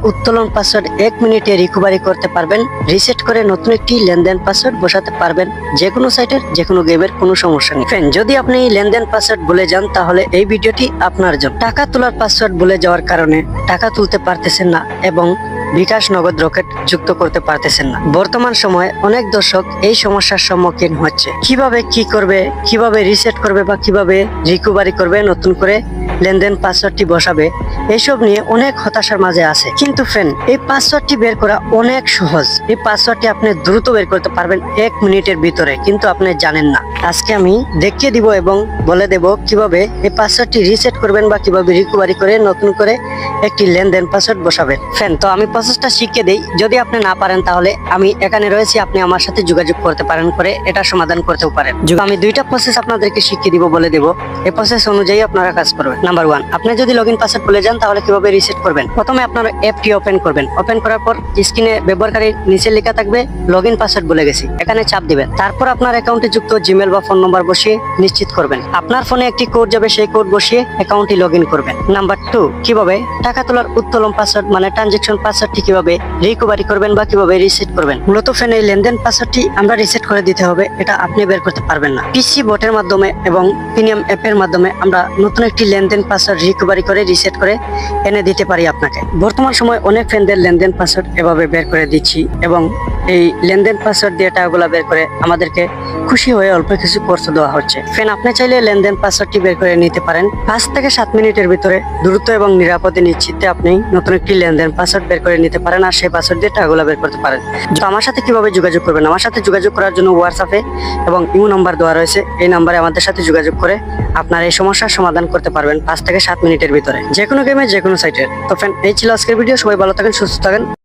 উত্তোলন পাসওয়ার্ড 1 মিনিটে রিকভারি করতে পারবেন। রিসেট করে নতুন একটি লেনদেন পাসওয়ার্ড বসাতে পারবেন। যে কোনো সাইটের যে কোনো গেমের কোনো সমস্যা নেই। ফ্রেন্ড, যদি আপনি এই লেনদেন পাসওয়ার্ড ভুলে যান তাহলে এই ভিডিওটি আপনার জন্য। টাকা তোলার পাসওয়ার্ড ভুলে যাওয়ার কারণে টাকা তুলতে পারতেছেন না এবং বিকাশ নগদ রকেট যুক্ত করতে পারতেছেন না। বর্তমান সময়ে অনেক দর্শক এই সমস্যার সম্মুখীন হচ্ছে। কিভাবে কি করবে, কিভাবে রিসেট করবে বা কিভাবে রিকভারি করবে, নতুন করে লেনদেন পাসওয়ার্ডটি বসাবে, এইসব নিয়ে অনেক হতাশার মাঝে আছে। কিন্তু ফ্রেন্ড, এই পাসওয়ার্ডটি বের করা অনেক সহজ। এই পাসওয়ার্ডটি আপনি দ্রুত বের করতে পারবেন 1 মিনিটের ভিতরে, কিন্তু আপনি জানেন না। আজকে আমি দেখিয়ে দিব এবং বলে দেব কিভাবে এই পাসওয়ার্ডটি রিসেট করবেন বা কিভাবে রিকভারি করে নতুন করে একটি লেনদেন পাসওয়ার্ড বসাবেন। ফ্রেন্ড, তো আমি প্রসেসটা শিখিয়ে দেই। যদি আপনি না পারেন তাহলে আমি এখানে রয়েছি, আপনি আমার সাথে যোগাযোগ করতে পারেন, করে এটা সমাধান করতেও পারেন। আমি 2টা প্রসেস আপনাদেরকে শিখিয়ে দিব, বলে দেব। এই প্রসেস অনুযায়ী আপনারা কাজ করবেন। নাম্বার 1, আপনি যদি লগইন পাসওয়ার্ড ভুলে যান তাহলে কিভাবে রিসেট করবেন। প্রথমে আপনার অ্যাপটি ওপেন করবেন। ওপেন করার পর স্ক্রিনে ব্যবহারকারীর নিচে লেখা থাকবে লগইন পাসওয়ার্ড ভুলে গেছি, এখানে চাপ দিবেন। তারপর আপনার অ্যাকাউন্টে যুক্ত জিমেল বা ফোন নম্বর বসিয়ে নিশ্চিত করবেন। আপনার ফোনে একটি কোড যাবে, সেই কোড বসিয়ে অ্যাকাউন্টটি লগইন করবেন। নাম্বার 2, কিভাবে টাকা তোলার উত্তোলন পাসওয়ার্ড মানে ট্রানজেকশন পাসওয়ার্ডটি কিভাবে রিকভারি করবেন বা কিভাবে রিসেট করবেন। মূলত ফোনে এই লেনদেন পাসওয়ার্ডটি আমরা রিসেট করে দিতে হবে, এটা আপনি বের করতে পারবেন না। পিসি বটের মাধ্যমে এবং প্রিমিয়াম অ্যাপের মাধ্যমে আমরা নতুন একটি লেনদেন পাসওয়ার্ড রিকভারি করে রিসেট করে এনে দিতে পারি আপনাকে। বর্তমান সময় অনেক ফ্রেন্ডদের লেনদেন পাসওয়ার্ড এভাবে বের করে দিচ্ছি এবং এই লেনদেন পাসওয়ার্ড দিয়ে টাকাগুলো বের করে আমাদেরকে খুশি হয়ে অল্প কিছু কোর্স দেওয়া হচ্ছে। ফ্রেন্ড, আপনি চাইলে লেনদেন পাসওয়ার্ডটি বের করে নিতে পারেন। 5 থেকে 7 মিনিটের ভিতরে দ্রুত এবং নিরাপদে নিশ্চিতে আপনি নতুন একটি লেনদেন পাসওয়ার্ড বের করে নিতে পারেন আর সেই পাসওয়ার্ড দিয়ে টাকাগুলো বের করতে পারেন। তো আমার সাথে কিভাবে যোগাযোগ করবেন? আমার সাথে যোগাযোগ করার জন্য হোয়াটসঅ্যাপে এবং ইমো নাম্বার দেওয়া রয়েছে। এই নাম্বারে আমাদের সাথে যোগাযোগ করে আপনার এই সমস্যার সমাধান করতে পারবেন 5 থেকে 7 মিনিটের ভিতরে, যে কোনো গেমে যে কোনো সাইটের। তো ফ্রেন্ড, এই ছিল আজকের ভিডিও। সবাই ভালো থাকেন, সুস্থ থাকেন।